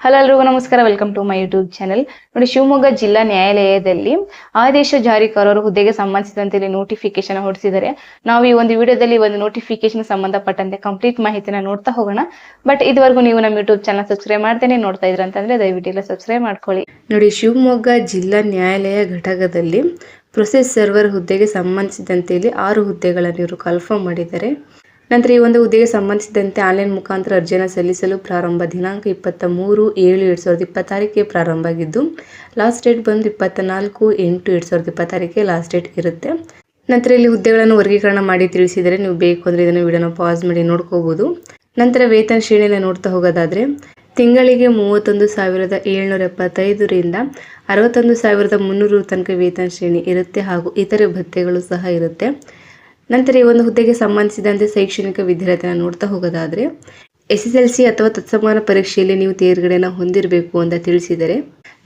Hello ಎಲ್ರಿಗೂ ನಮಸ್ಕಾರ. Welcome to my YouTube channel. ನೋಡಿ, ಶಿವಮೊಗ್ಗ ಜಿಲ್ಲಾ ನ್ಯಾಯಾಲಯದಲ್ಲಿ ಆದೇಶ ಜಾರಿಕಾರರು ಹುದ್ದೆಗೆ ಸಂಬಂಧಿಸಿದಂತೆ ಇಲ್ಲಿ ನೋಟಿಫಿಕೇಶನ್ ಹೊರಡಿಸಿದ್ದಾರೆ. ನಾವು ಈ ಒಂದು ವಿಡಿಯೋದಲ್ಲಿ ಒಂದು ನೋಟಿಫಿಕೇಶನ್ ಸಂಬಂಧಪಟ್ಟಂತೆ ಕಂಪ್ಲೀಟ್ ಮಾಹಿತಿನ ನೋಡ್ತಾ ಹೋಗೋಣ. ಬಟ್ ಇದುವರೆಗೂ ನೀವು ನಮ್ಮ ಯೂಟ್ಯೂಬ್ ಚಾನಲ್ ಸಬ್ಸ್ಕ್ರೈಬ್ ಮಾಡ್ತೇನೆ ನೋಡ್ತಾ ಇದ್ರ ಅಂತಂದ್ರೆ ದಯವಿಟ್ಟು ಎಲ್ಲ ಸಬ್ಸ್ಕ್ರೈಬ್ ಮಾಡ್ಕೊಳ್ಳಿ. ನೋಡಿ, ಶಿವಮೊಗ್ಗ ಜಿಲ್ಲಾ ನ್ಯಾಯಾಲಯ ಘಟಕದಲ್ಲಿ ಪ್ರೊಸೆಸ್ ಸರ್ವರ್ ಹುದ್ದೆಗೆ ಸಂಬಂಧಿಸಿದಂತೆ ಇಲ್ಲಿ 6 ಹುದ್ದೆಗಳನ್ನು ಇವರು ಕನ್ಫರ್ಮ್ ಮಾಡಿದ್ದಾರೆ. ನಂತರ ಈ ಒಂದು ಹುದ್ದೆಗೆ ಸಂಬಂಧಿಸಿದಂತೆ ಆನ್ಲೈನ್ ಮುಖಾಂತರ ಅರ್ಜಿಯನ್ನು ಸಲ್ಲಿಸಲು ಪ್ರಾರಂಭ ದಿನಾಂಕ 23/7/2026 ಪ್ರಾರಂಭ ಆಗಿದ್ದು, ಲಾಸ್ಟ್ ಡೇಟ್ ಬಂದು 24/8/2026 ಲಾಸ್ಟ್ ಡೇಟ್ ಇರುತ್ತೆ. ನಂತರ ಇಲ್ಲಿ ಹುದ್ದೆಗಳನ್ನು ವರ್ಗೀಕರಣ ಮಾಡಿ ತಿಳಿಸಿದರೆ, ನೀವು ಬೇಕು ಅಂದರೆ ಇದನ್ನು ವಿಡಿಯೋನ ಪಾಸ್ ಮಾಡಿ ನೋಡ್ಕೋಬಹುದು. ನಂತರ ವೇತನ ಶ್ರೇಣಿಯನ್ನು ನೋಡ್ತಾ ಹೋಗೋದಾದ್ರೆ, ತಿಂಗಳಿಗೆ 31,775 ರಿಂದ 61,300 ತನಕ ವೇತನ ಶ್ರೇಣಿ ಇರುತ್ತೆ ಹಾಗೂ ಇತರೆ ಭತ್ಯೆಗಳು ಸಹ ಇರುತ್ತೆ. ನಂತರ ಈ ಒಂದು ಹುದ್ದೆಗೆ ಸಂಬಂಧಿಸಿದಂತೆ ಶೈಕ್ಷಣಿಕ ವಿದ್ಯಾರ್ಥಿನ ನೋಡ್ತಾ ಹೋಗೋದಾದ್ರೆ, SSLC ಅಥವಾ ತತ್ಸಮಾನ ಪರೀಕ್ಷೆಯಲ್ಲಿ ನೀವು ತೇರ್ಗಡೆಯನ್ನು ಹೊಂದಿರಬೇಕು ಅಂತ ತಿಳಿಸಿದರೆ.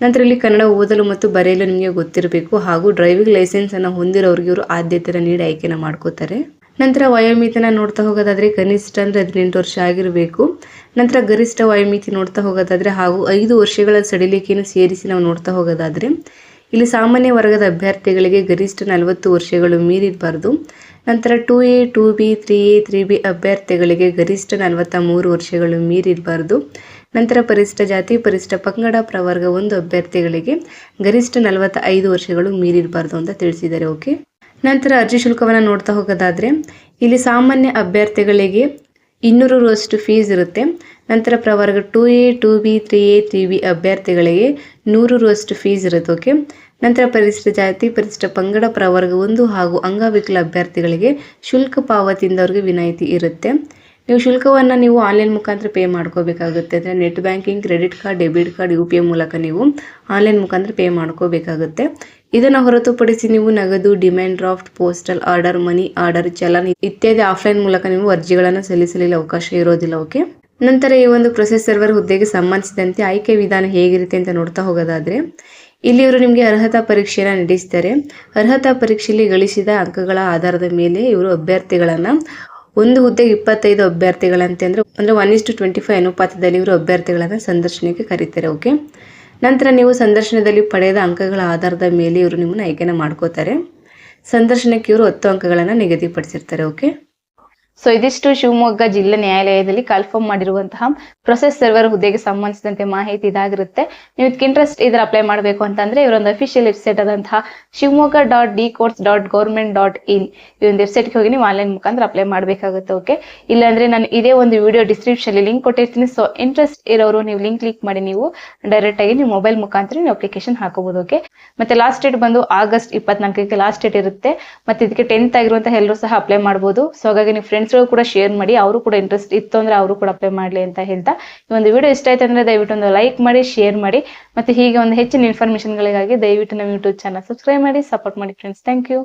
ನಂತರ ಇಲ್ಲಿ ಕನ್ನಡ ಓದಲು ಮತ್ತು ಬರೆಯಲು ನಿಮಗೆ ಗೊತ್ತಿರಬೇಕು ಹಾಗೂ ಡ್ರೈವಿಂಗ್ ಲೈಸೆನ್ಸ್ ಅನ್ನು ಹೊಂದಿರೋರಿಗೆ ಇವರು ಆದ್ಯತೆಯನ್ನು ನೀಡಿ ಆಯ್ಕೆನ ಮಾಡ್ಕೋತಾರೆ. ನಂತರ ವಯೋಮಿತಿನ ನೋಡ್ತಾ ಹೋಗೋದಾದ್ರೆ, ಕನಿಷ್ಠ ಅಂದ್ರೆ 18 ವರ್ಷ ಆಗಿರಬೇಕು. ನಂತರ ಗರಿಷ್ಠ ವಯೋಮಿತಿ ನೋಡ್ತಾ ಹೋಗೋದಾದ್ರೆ ಹಾಗೂ 5 ವರ್ಷಗಳ ಸಡಿಲಿಕೆಯನ್ನು ಸೇರಿಸಿ ನಾವು ನೋಡ್ತಾ ಹೋಗೋದಾದ್ರೆ, ಇಲ್ಲಿ ಸಾಮಾನ್ಯ ವರ್ಗದ ಅಭ್ಯರ್ಥಿಗಳಿಗೆ ಗರಿಷ್ಠ 40 ವರ್ಷಗಳು ಮೀರಿರಬಾರ್ದು. ನಂತರ 2A 2B 3A 3B ಅಭ್ಯರ್ಥಿಗಳಿಗೆ ಗರಿಷ್ಠ 43 ವರ್ಷಗಳು ಮೀರಿರಬಾರ್ದು. ನಂತರ ಪರಿಶಿಷ್ಟ ಜಾತಿ ಪರಿಶಿಷ್ಟ ಪಂಗಡ ಪ್ರವರ್ಗ 1 ಅಭ್ಯರ್ಥಿಗಳಿಗೆ ಗರಿಷ್ಠ 45 ವರ್ಷಗಳು ಮೀರಿರಬಾರ್ದು ಅಂತ ತಿಳಿಸಿದ್ದಾರೆ. ಓಕೆ. ನಂತರ ಅರ್ಜಿ ಶುಲ್ಕವನ್ನು ನೋಡ್ತಾ ಹೋಗೋದಾದ್ರೆ, ಇಲ್ಲಿ ಸಾಮಾನ್ಯ ಅಭ್ಯರ್ಥಿಗಳಿಗೆ 200 ರೂ ಫೀಸ್ ಇರುತ್ತೆ. ನಂತರ ಪ್ರವರ್ಗ 2A 2B 3A 3B ಅಭ್ಯರ್ಥಿಗಳಿಗೆ 100 ರೂ ಫೀಸ್ ಇರುತ್ತೆ. ಓಕೆ. ನಂತರ ಪರಿಶಿಷ್ಟ ಜಾತಿ ಪರಿಶಿಷ್ಟ ಪಂಗಡ ಪ್ರವರ್ಗ 1 ಹಾಗೂ ಅಂಗವಿಕಲ ಅಭ್ಯರ್ಥಿಗಳಿಗೆ ಶುಲ್ಕ ಪಾವತಿಯಿಂದ ಅವರಿಗೆ ವಿನಾಯಿತಿ ಇರುತ್ತೆ. ನೀವು ಶುಲ್ಕವನ್ನು ನೀವು ಆನ್ಲೈನ್ ಮುಖಾಂತರ ಪೇ ಮಾಡ್ಕೋಬೇಕಾಗುತ್ತೆ. ಅಂದರೆ net banking, credit card, debit card, UPI ಮೂಲಕ ನೀವು ಆನ್ಲೈನ್ ಮುಖಾಂತರ ಪೇ ಮಾಡ್ಕೋಬೇಕಾಗುತ್ತೆ. ಇದನ್ನು ಹೊರತುಪಡಿಸಿ ನೀವು ನಗದು, demand draft, postal order, money order, challan ಇತ್ಯಾದಿ ಆಫ್ಲೈನ್ ಮೂಲಕ ನೀವು ಅರ್ಜಿಗಳನ್ನು ಸಲ್ಲಿಸಲಿಲ್ಲ ಅವಕಾಶ ಇರೋದಿಲ್ಲ. ಓಕೆ. ನಂತರ ಈ ಒಂದು ಪ್ರೊಸೆಸ್ ಸರ್ವರ್ ಹುದ್ದೆಗೆ ಸಂಬಂಧಿಸಿದಂತೆ ಆಯ್ಕೆ ವಿಧಾನ ಹೇಗಿರುತ್ತೆ ಅಂತ ನೋಡ್ತಾ ಹೋಗೋದಾದ್ರೆ, ಇಲ್ಲಿ ಇವರು ನಿಮಗೆ ಅರ್ಹತಾ ಪರೀಕ್ಷೆಯನ್ನು ನಡೆಸ್ತಾರೆ. ಅರ್ಹತಾ ಪರೀಕ್ಷೆಯಲ್ಲಿ ಗಳಿಸಿದ ಅಂಕಗಳ ಆಧಾರದ ಮೇಲೆ ಇವರು ಅಭ್ಯರ್ಥಿಗಳನ್ನ ಒಂದು ಹುದ್ದೆಗೆ 25 ಅಭ್ಯರ್ಥಿಗಳಂತೆ ಅಂದ್ರೆ 1:25 ಅನುಪಾತದಲ್ಲಿ ಇವರು ಅಭ್ಯರ್ಥಿಗಳನ್ನ ಸಂದರ್ಶನಕ್ಕೆ ಕರೀತಾರೆ. ಓಕೆ. ನಂತರ ನೀವು ಸಂದರ್ಶನದಲ್ಲಿ ಪಡೆದ ಅಂಕಗಳ ಆಧಾರದ ಮೇಲೆ ಇವರು ನಿಮ್ಮನ್ನ ಆಯ್ಕೆನ ಮಾಡ್ಕೋತಾರೆ. ಸಂದರ್ಶನಕ್ಕೆ ಇವರು 10 ಅಂಕಗಳನ್ನು ನಿಗದಿಪಡಿಸಿರ್ತಾರೆ. ಓಕೆ. ಸೊ ಇದಿಷ್ಟು ಶಿವಮೊಗ್ಗ ಜಿಲ್ಲಾ ನ್ಯಾಯಾಲಯದಲ್ಲಿ ಕನ್ಫರ್ಮ್ ಮಾಡಿರುವಂತಹ ಪ್ರೊಸೆಸ್ ಸರ್ವರ್ ಹುದ್ದೆಗೆ ಸಂಬಂಧಿಸಿದಂತೆ ಮಾಹಿತಿ ಇದಾಗಿರುತ್ತೆ. ನೀವು ಇದಕ್ಕೆ ಇಂಟ್ರೆಸ್ಟ್ ಇದ್ರೆ ಅಪ್ಲೈ ಮಾಡಬೇಕು ಅಂತಂದ್ರೆ ಇವರೊಂದು ಅಫಿಷಿಯಲ್ ವೆಬ್ಸೈಟ್ ಆದಂತಹ shivamogga.dcourts.government.in ಈ ಒಂದು ವೆಬ್ಸೈಟ್ಗೆ ಹೋಗಿ ನೀವು ಆನ್ಲೈನ್ ಮುಖಾಂತರ ಅಪ್ಲೈ ಮಾಡಬೇಕಾಗುತ್ತೆ. ಓಕೆ. ಇಲ್ಲಾಂದ್ರೆ ನಾನು ಇದೇ ಒಂದು ವಿಡಿಯೋ ಡಿಸ್ಕ್ರಿಪ್ಷನ್ ಲಿಂಕ್ ಕೊಟ್ಟಿರ್ತೀನಿ. ಸೊ ಇಂಟ್ರೆಸ್ಟ್ ಇರೋರು ನೀವು ಲಿಂಕ್ ಕ್ಲಿಕ್ ಮಾಡಿ ನೀವು ಡೈರೆಕ್ಟ್ ಆಗಿ ನೀವು ಮೊಬೈಲ್ ಮುಖಾಂತರ ನೀವು ಅಪ್ಲಿಕೇಶನ್ ಹಾಕೋಬಹುದು. ಓಕೆ. ಮತ್ತೆ ಲಾಸ್ಟ್ ಡೇಟ್ ಬಂದು ಆಗಸ್ಟ್ 24ಕ್ಕೆ ಲಾಸ್ಟ್ ಡೇಟ್ ಇರುತ್ತೆ. ಮತ್ತೆ ಇದಕ್ಕೆ 10th ಆಗಿರುವಂತಹ ಎಲ್ಲರೂ ಸಹ ಅಪ್ಲೈ ಮಾಡಬಹುದು. ಸೊ ಹಾಗಾಗಿ ನೀವು ಫ್ರೆಂಡ್ಸ್ ಕೂಡ ಶೇರ್ ಮಾಡಿ, ಅವರು ಕೂಡ ಇಂಟ್ರೆಸ್ಟ್ ಇತ್ತು ಅಂದ್ರೆ ಅವರು ಕೂಡ ಅಪ್ಲೈ ಮಾಡ್ಲಿ ಅಂತ ಹೇಳ್ತಾ, ಈ ಒಂದು ವಿಡಿಯೋ ಇಷ್ಟ ಆಯ್ತು ಅಂದ್ರೆ ದಯವಿಟ್ಟು ಒಂದು ಲೈಕ್ ಮಾಡಿ, ಶೇರ್ ಮಾಡಿ. ಮತ್ತೆ ಹೀಗೆ ಒಂದು ಹೆಚ್ಚಿನ ಇನ್ಫಾರ್ಮೇಶನ್ ಗಳಿಗಾಗಿ ದಯವಿಟ್ಟು ನಮ್ಮ ಯೂಟ್ಯೂಬ್ ಚಾನಲ್ ಸಬ್ಸ್ಕ್ರೈಬ್ ಮಾಡಿ, ಸಪೋರ್ಟ್ ಮಾಡಿ ಫ್ರೆಂಡ್ಸ್. Thank you.